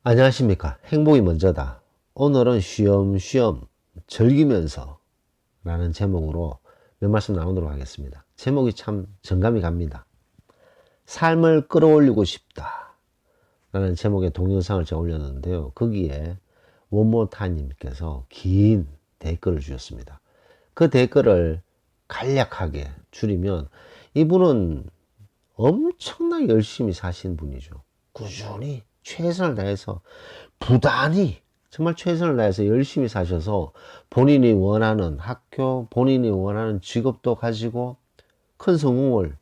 안녕하십니까. 행복이 먼저다. 오늘은 쉬엄쉬엄 즐기면서 라는 제목으로 몇 말씀 나누도록 하겠습니다. 제목이 참 정감이 갑니다. 삶을 끌어올리고 싶다 라는 제목의 동영상을 제가 올렸는데요. 거기에 원모타님께서 긴 댓글을 주셨습니다. 그 댓글을 간략하게 줄이면 이분은 엄청나게 열심히 사신 분이죠. 꾸준히 최선을 다해서 부단히 정말 최선을 다해서 열심히 사셔서 본인이 원하는 학교, 본인이 원하는 직업도 가지고 큰 성공을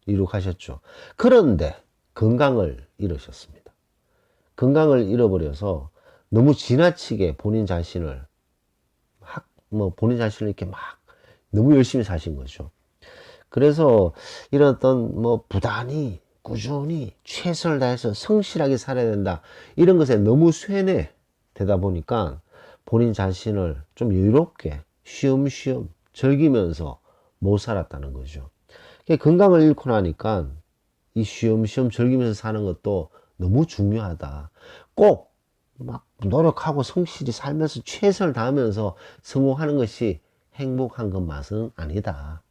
이룩하셨죠. 그런데 건강을 잃으셨습니다. 건강을 잃어버려서 너무 지나치게 본인 자신을 이렇게 막 너무 열심히 사신 거죠. 그래서 이런 어떤 부단히 꾸준히 최선을 다해서 성실하게 살아야 된다 이런 것에 너무 쇠뇌되다 보니까 본인 자신을 좀 여유롭게 쉬엄쉬엄 즐기면서 못 살았다는 거죠. 건강을 잃고 나니까 이 쉬엄쉬엄 즐기면서 사는 것도 너무 중요하다. 꼭 막 노력하고 성실히 살면서 최선을 다하면서 성공하는 것이 행복한 것 맛은 아니다.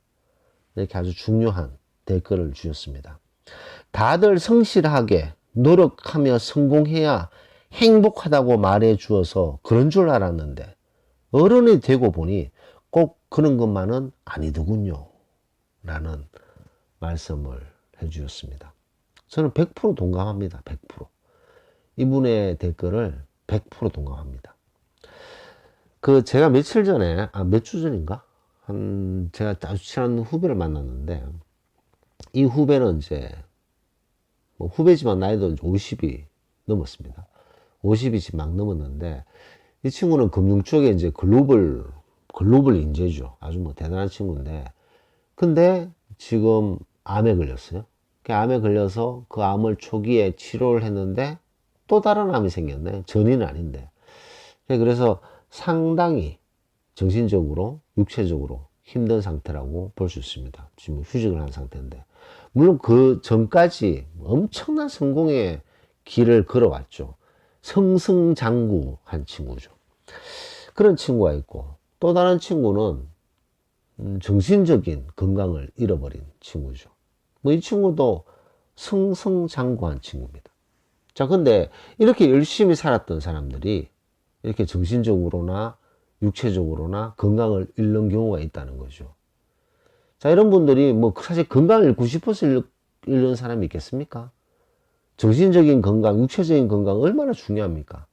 이렇게 아주 중요한 댓글을 주셨습니다. 다들 성실하게 노력하며 성공해야 행복하다고 말해 주어서 그런 줄 알았는데 어른이 되고 보니 꼭 그런 것만은 아니더군요. 라는 말씀을 해 주셨습니다. 저는 100% 동감합니다. 100%. 이분의 댓글을 100% 동감합니다. 제가 며칠 전에, 몇 주 전인가? 제가 아주 친한 후배를 만났는데, 이 후배는 이제, 후배지만 나이도 이제 50이 넘었습니다. 50이 지금 막 넘었는데, 이 친구는 금융 쪽에 이제 글로벌 인재죠. 아주 대단한 친구인데, 근데 지금 암에 걸렸어요. 그 암에 걸려서 그 암을 초기에 치료를 했는데, 또 다른 암이 생겼네. 전이는 아닌데. 그래서 상당히 정신적으로, 육체적으로 힘든 상태라고 볼 수 있습니다. 지금 휴직을 한 상태인데. 물론 그 전까지 엄청난 성공의 길을 걸어왔죠. 승승장구한 친구죠. 그런 친구가 있고, 또 다른 친구는 정신적인 건강을 잃어버린 친구죠. 이 친구도 승승장구한 친구입니다. 자, 근데 이렇게 열심히 살았던 사람들이 이렇게 정신적으로나 육체적으로나 건강을 잃는 경우가 있다는 거죠. 자, 이런 분들이 사실 건강을 잃고 싶어서 잃는 사람이 있겠습니까? 정신적인 건강, 육체적인 건강 얼마나 중요합니까?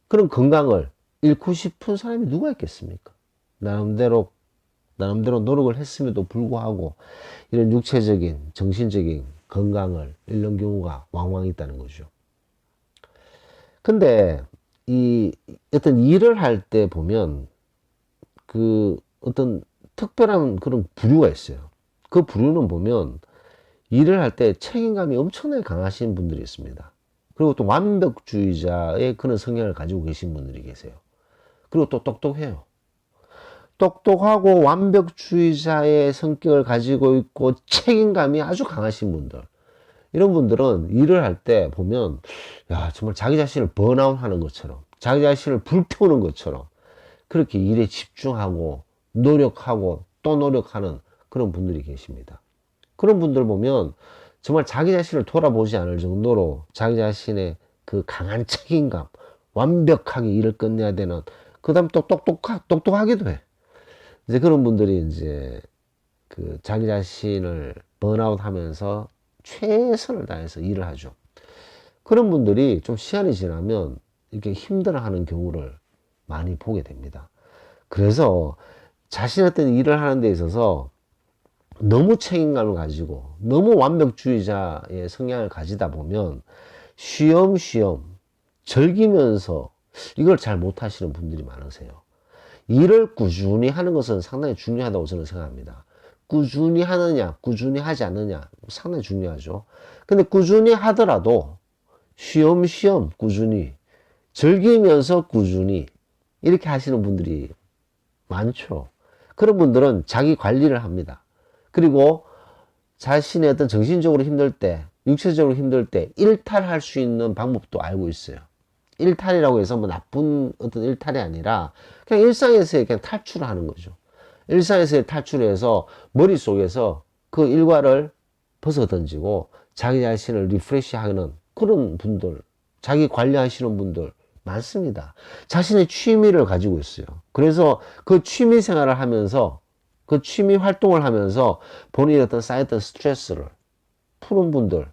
그런 건강을 잃고 싶은 사람이 누가 있겠습니까? 나름대로 노력을 했음에도 불구하고 이런 육체적인, 정신적인 건강을 잃는 경우가 왕왕 있다는 거죠. 근데 어떤 일을 할 때 보면 어떤 특별한 그런 부류가 있어요. 그 부류는 보면 일을 할 때 책임감이 엄청나게 강하신 분들이 있습니다. 그리고 또 완벽주의자의 그런 성향을 가지고 계신 분들이 계세요. 그리고 또 똑똑해요. 똑똑하고 완벽주의자의 성격을 가지고 있고 책임감이 아주 강하신 분들. 이런 분들은 일을 할 때 보면, 야, 정말 자기 자신을 번아웃 하는 것처럼, 자기 자신을 불태우는 것처럼, 그렇게 일에 집중하고, 노력하고, 또 노력하는 그런 분들이 계십니다. 그런 분들 보면, 정말 자기 자신을 돌아보지 않을 정도로 자기 자신의 그 강한 책임감, 완벽하게 일을 끝내야 되는, 그 다음 또 똑똑하기도 해. 이제 그런 분들이 이제 자기 자신을 번아웃 하면서 최선을 다해서 일을 하죠. 그런 분들이 좀 시간이 지나면 이렇게 힘들어하는 경우를 많이 보게 됩니다. 그래서 자신의 어떤 일을 하는 데 있어서 너무 책임감을 가지고 너무 완벽주의자의 성향을 가지다 보면 쉬엄쉬엄 즐기면서 이걸 잘 못하시는 분들이 많으세요. 일을 꾸준히 하는 것은 상당히 중요하다고 저는 생각합니다. 꾸준히 하느냐, 꾸준히 하지 않느냐, 상당히 중요하죠. 근데 꾸준히 하더라도 쉬엄쉬엄 꾸준히, 즐기면서 꾸준히 이렇게 하시는 분들이 많죠. 그런 분들은 자기 관리를 합니다. 그리고 자신의 어떤 정신적으로 힘들 때 육체적으로 힘들 때 일탈할 수 있는 방법도 알고 있어요. 일탈이라고 해서 뭐 나쁜 어떤 일탈이 아니라 그냥 일상에서의 그냥 탈출을 하는 거죠. 일상에서의 탈출해서 머릿속에서 그 일과를 벗어 던지고 자기 자신을 리프레시하는 그런 분들, 자기 관리하시는 분들 많습니다. 자신의 취미를 가지고 있어요. 그래서 그 취미 생활을 하면서 그 취미 활동을 하면서 본인의 어떤 쌓였던 스트레스를 푸는 분들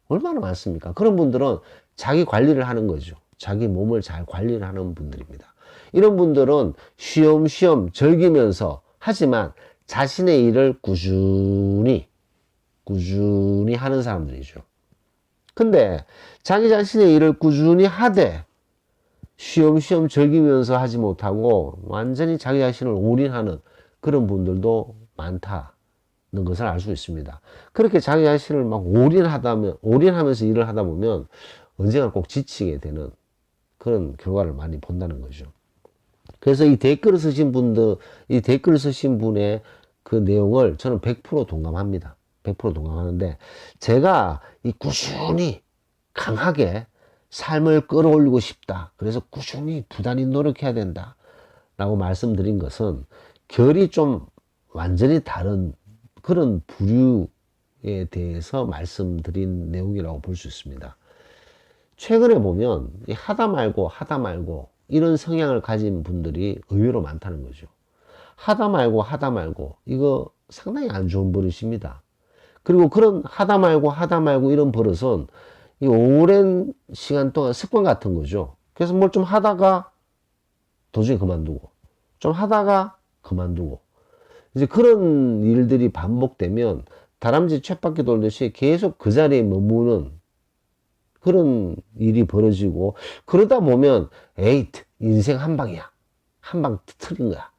얼마나 많습니까? 그런 분들은 자기 관리를 하는 거죠. 자기 몸을 잘 관리를 하는 분들입니다. 이런 분들은 쉬엄쉬엄 즐기면서 하지만 자신의 일을 꾸준히 하는 사람들이죠. 근데 자기 자신의 일을 꾸준히 하되 쉬엄쉬엄 즐기면서 하지 못하고 완전히 자기 자신을 올인하는 그런 분들도 많다는 것을 알 수 있습니다. 그렇게 자기 자신을 막 올인하면서 일을 하다 보면 언젠가 꼭 지치게 되는 그런 결과를 많이 본다는 거죠. 그래서 이 댓글을 쓰신 분의 그 내용을 저는 100% 동감합니다. 100% 동감하는데, 제가 이 꾸준히 강하게 삶을 끌어올리고 싶다. 그래서 꾸준히 부단히 노력해야 된다. 라고 말씀드린 것은 결이 좀 완전히 다른 그런 부류에 대해서 말씀드린 내용이라고 볼 수 있습니다. 최근에 보면 하다 말고 이런 성향을 가진 분들이 의외로 많다는 거죠. 하다 말고 이거 상당히 안 좋은 버릇입니다. 그리고 그런 하다 말고 이런 버릇은 이 오랜 시간 동안 습관 같은 거죠. 그래서 뭘 좀 하다가 도중에 그만두고 좀 하다가 그만두고 이제 그런 일들이 반복되면 다람쥐 쳇바퀴 돌듯이 계속 그 자리에 머무는 그런 일이 벌어지고, 그러다 보면 에잇 인생 한 방이야, 한 방 틀린 거야,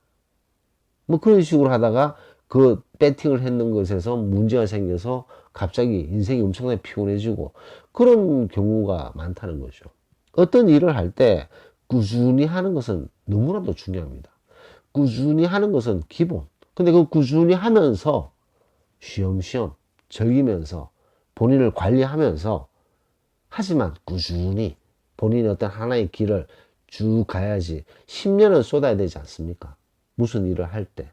뭐 그런 식으로 하다가 그 배팅을 했는 것에서 문제가 생겨서 갑자기 인생이 엄청나게 피곤해지고 그런 경우가 많다는 거죠. 어떤 일을 할 때 꾸준히 하는 것은 너무나도 중요합니다. 꾸준히 하는 것은 기본. 근데 그 꾸준히 하면서 쉬엄쉬엄 즐기면서 본인을 관리하면서, 하지만 꾸준히 본인의 어떤 하나의 길을 쭉 가야지. 10년을 쏟아야 되지 않습니까? 무슨 일을 할 때.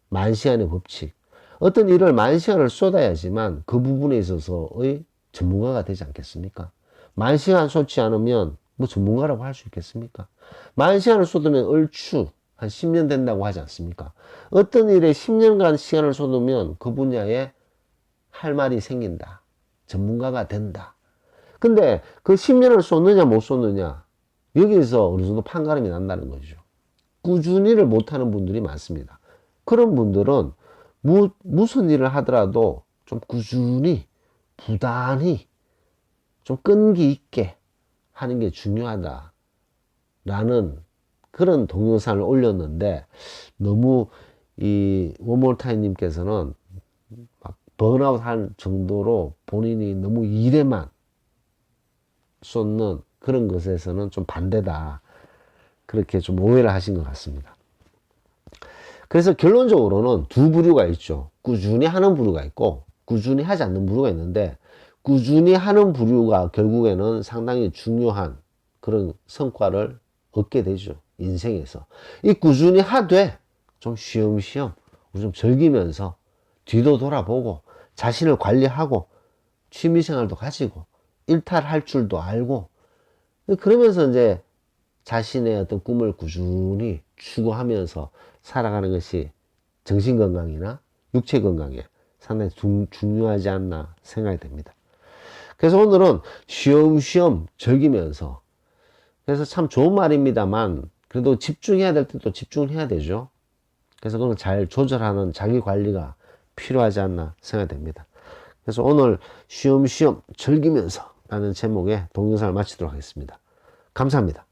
만시간의 법칙. 어떤 일을 만시간을 쏟아야지만 그 부분에 있어서의 전문가가 되지 않겠습니까? 만시간 쏟지 않으면 뭐 전문가라고 할 수 있겠습니까? 만시간을 쏟으면 얼추 한 10년 된다고 하지 않습니까? 어떤 일에 10년간 시간을 쏟으면 그 분야에 할 말이 생긴다. 전문가가 된다. 근데 그 10년을 쏟느냐 못 쏟느냐, 여기서 어느 정도 판가름이 난다는 거죠. 꾸준히를 못하는 분들이 많습니다. 그런 분들은 무슨 일을 하더라도 좀 꾸준히 부단히 좀 끈기 있게 하는 게 중요하다라는 그런 동영상을 올렸는데, 너무 이 원몰타임님께서는 막 번아웃 할 정도로 본인이 너무 일에만 쏟는 그런 것에서는 좀 반대다, 그렇게 좀 오해를 하신 것 같습니다. 그래서 결론적으로는 두 부류가 있죠. 꾸준히 하는 부류가 있고 꾸준히 하지 않는 부류가 있는데, 꾸준히 하는 부류가 결국에는 상당히 중요한 그런 성과를 얻게 되죠. 인생에서. 이 꾸준히 하되 좀 쉬엄쉬엄 좀 즐기면서 뒤도 돌아보고 자신을 관리하고 취미생활도 가지고 일탈할 줄도 알고, 그러면서 이제 자신의 어떤 꿈을 꾸준히 추구하면서 살아가는 것이 정신건강이나 육체건강에 상당히 중요하지 않나 생각이 됩니다. 그래서 오늘은 쉬엄쉬엄 즐기면서, 그래서 참 좋은 말입니다만 그래도 집중해야 될 때 또 집중해야 되죠. 그래서 그걸 잘 조절하는 자기 관리가 필요하지 않나 생각이 됩니다. 그래서 오늘 쉬엄쉬엄 즐기면서 라는 제목의 동영상을 마치도록 하겠습니다. 감사합니다.